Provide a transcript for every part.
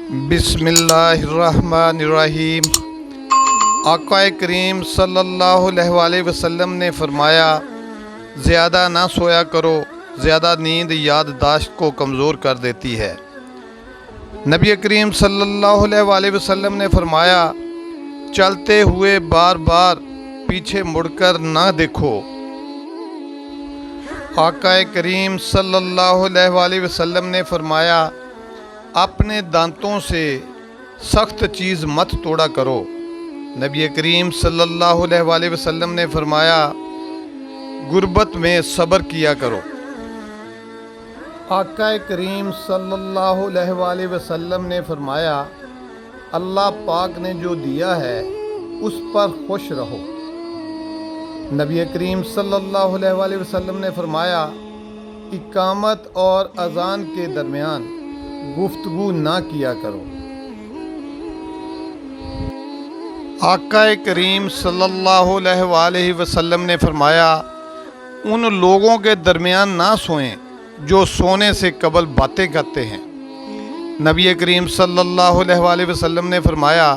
بسم اللہ الرحمن الرحیم۔ آقا کریم صلی اللہ علیہ وآلہ وسلم نے فرمایا، زیادہ نہ سویا کرو، زیادہ نیند یادداشت کو کمزور کر دیتی ہے۔ نبی کریم صلی اللہ علیہ وآلہ وسلم نے فرمایا، چلتے ہوئے بار بار پیچھے مڑ کر نہ دیکھو۔ آقا کریم صلی اللہ علیہ وآلہ وسلم نے فرمایا، اپنے دانتوں سے سخت چیز مت توڑا کرو۔ نبی کریم صلی اللہ علیہ وآلہ وسلم نے فرمایا، غربت میں صبر کیا کرو۔ آقا کریم صلی اللہ علیہ وآلہ وسلم نے فرمایا، اللہ پاک نے جو دیا ہے اس پر خوش رہو۔ نبی کریم صلی اللہ علیہ وآلہ وسلم نے فرمایا، اقامت اور اذان کے درمیان گفتگو نہ کیا کرو۔ آقا کریم صلی اللہ علیہ وآلہ وسلم نے فرمایا، ان لوگوں کے درمیان نہ سوئیں جو سونے سے قبل باتیں کرتے ہیں۔ نبی کریم صلی اللہ علیہ وآلہ وسلم نے فرمایا،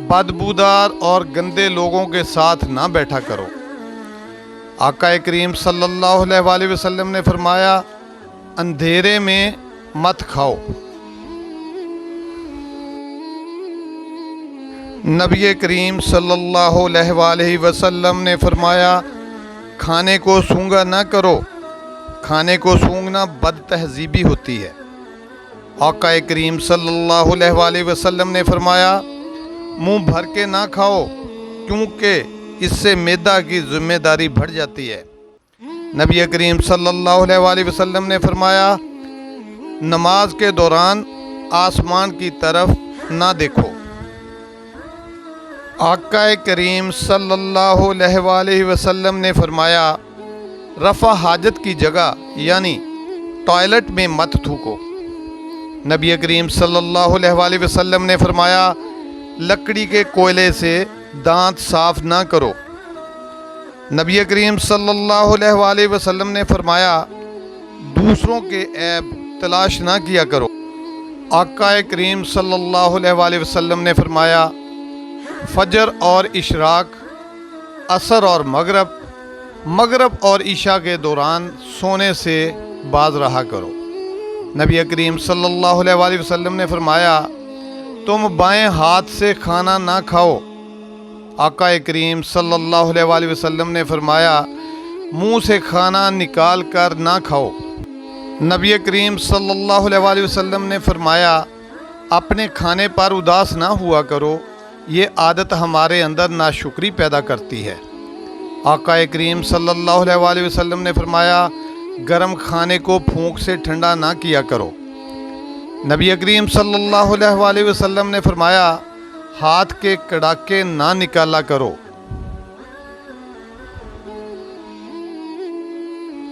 بدبودار اور گندے لوگوں کے ساتھ نہ بیٹھا کرو۔ آقا کریم صلی اللہ علیہ وآلہ وسلم نے فرمایا، اندھیرے میں مت کھاؤ۔ نبی کریم صلی اللہ علیہ وآلہ وسلم نے فرمایا، کھانے کو سونگا نہ کرو، کھانے کو سونگنا بد تہذیبی ہوتی ہے۔ آقا کریم صلی اللہ علیہ وآلہ وسلم نے فرمایا، منہ بھر کے نہ کھاؤ کیونکہ اس سے معدہ کی ذمہ داری بڑھ جاتی ہے۔ نبی کریم صلی اللہ علیہ وآلہ وسلم نے فرمایا، نماز کے دوران آسمان کی طرف نہ دیکھو۔ آقا کریم صلی اللہ علیہ وآلہ وسلم نے فرمایا، رفع حاجت کی جگہ یعنی ٹوائلٹ میں مت تھوکو۔ نبی کریم صلی اللہ علیہ وآلہ وسلم نے فرمایا، لکڑی کے کوئلے سے دانت صاف نہ کرو۔ نبی کریم صلی اللہ علیہ وآلہ وسلم نے فرمایا، دوسروں کے عیب تلاش نہ کیا کرو۔ آقا کریم صلی اللہ علیہ وآلہ وسلم نے فرمایا، فجر اور اشراق، عصر اور مغرب اور عشاء کے دوران سونے سے باز رہا کرو۔ نبی کریم صلی اللہ علیہ وآلہ وسلم نے فرمایا، تم بائیں ہاتھ سے کھانا نہ کھاؤ۔ آقا کریم صلی اللہ علیہ وآلہ وسلم نے فرمایا، منہ سے کھانا نکال کر نہ کھاؤ۔ نبی کریم صلی اللہ علیہ وآلہ وسلم نے فرمایا، اپنے کھانے پر اداس نہ ہوا کرو، یہ عادت ہمارے اندر ناشکری پیدا کرتی ہے۔ آقا کریم صلی اللہ علیہ وآلہ وسلم نے فرمایا، گرم کھانے کو پھونک سے ٹھنڈا نہ کیا کرو۔ نبی کریم صلی اللہ علیہ وآلہ وسلم نے فرمایا، ہاتھ کے کڑاکے نہ نکالا کرو۔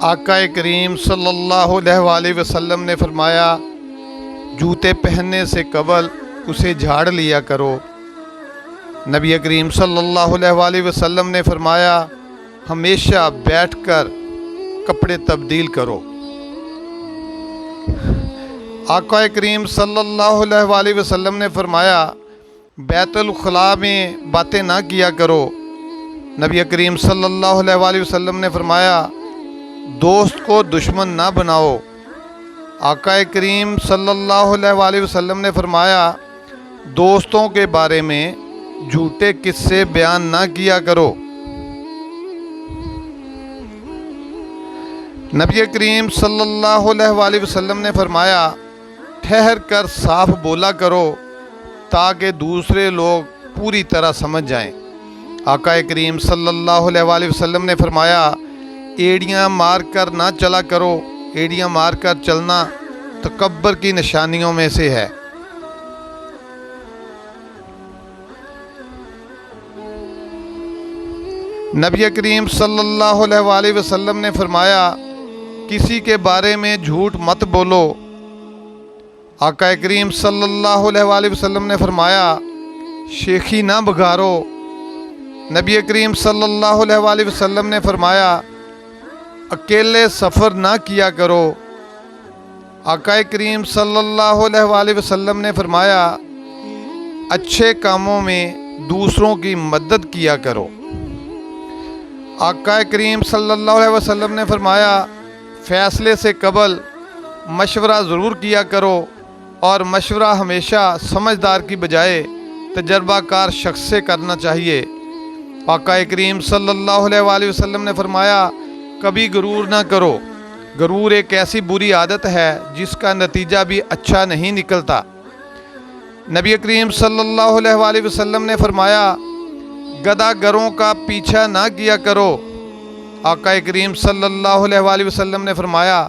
آقا کریم صلی اللہ علیہ وآلہ وسلم نے فرمایا، جوتے پہننے سے قبل اسے جھاڑ لیا کرو۔ نبی کریم صلی اللہ علیہ وآلہ وسلم نے فرمایا، ہمیشہ بیٹھ کر کپڑے تبدیل کرو۔ آقا کریم صلی اللہ علیہ وآلہ وسلم نے فرمایا، بیت الخلاء میں باتیں نہ کیا کرو۔ نبی کریم صلی اللہ علیہ وآلہ وسلم نے فرمایا، دوست کو دشمن نہ بناؤ۔ آقا کریم صلی اللہ علیہ وآلہ وسلم نے فرمایا، دوستوں کے بارے میں جھوٹے قصے بیان نہ کیا کرو۔ نبی کریم صلی اللہ علیہ وآلہ وسلم نے فرمایا، ٹھہر کر صاف بولا کرو تاکہ دوسرے لوگ پوری طرح سمجھ جائیں۔ آقا کریم صلی اللہ علیہ وآلہ وسلم نے فرمایا، ایڑیاں مار کر نہ چلا کرو، ایڑیاں مار کر چلنا تکبر کی نشانیوں میں سے ہے۔ نبی کریم صلی اللہ علیہ وآلہ وسلم نے فرمایا، کسی کے بارے میں جھوٹ مت بولو۔ آقا کریم صلی اللہ علیہ وآلہ وسلم نے فرمایا، شیخی نہ بگارو۔ نبی کریم صلی اللہ علیہ وآلہ وسلم نے فرمایا، اکیلے سفر نہ کیا کرو۔ آقا کریم صلی اللہ علیہ وآلہ وسلم نے فرمایا اچھے کاموں میں دوسروں کی مدد کیا کرو۔ آقا کریم صلی اللہ علیہ وسلم نے فرمایا فیصلے سے قبل مشورہ ضرور کیا کرو، اور مشورہ ہمیشہ سمجھدار کی بجائے تجربہ کار شخص سے کرنا چاہیے۔ آقا کریم صلی اللہ علیہ وآلہ وسلم نے فرمایا کبھی غرور نہ کرو، غرور ایک ایسی بری عادت ہے جس کا نتیجہ بھی اچھا نہیں نکلتا۔ نبی کریم صلی اللہ علیہ وآلہ وسلم نے فرمایا گدھا گروں کا پیچھا نہ کیا کرو۔ آقا کریم صلی اللہ علیہ وآلہ وسلم نے فرمایا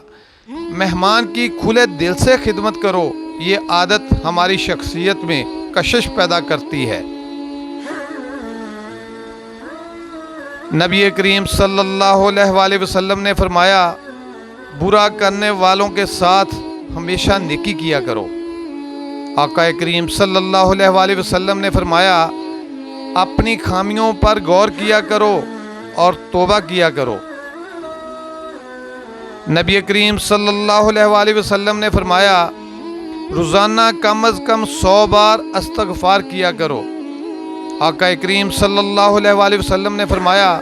مہمان کی کھلے دل سے خدمت کرو، یہ عادت ہماری شخصیت میں کشش پیدا کرتی ہے۔ نبی کریم صلی اللہ علیہ وآلہ وسلم نے فرمایا برا کرنے والوں کے ساتھ ہمیشہ نیکی کیا کرو۔ آقا کریم صلی اللہ علیہ وآلہ وسلم نے فرمایا اپنی خامیوں پر غور کیا کرو اور توبہ کیا کرو۔ نبی کریم صلی اللہ علیہ وآلہ وسلم نے فرمایا روزانہ کم از کم 100 بار استغفار کیا کرو۔ آقا کریم صلی اللہ علیہ وآلہ وسلم نے فرمایا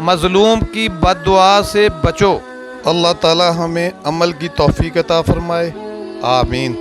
مظلوم کی بد دعا سے بچو۔ اللہ تعالی ہمیں عمل کی توفیق عطا فرمائے، آمین۔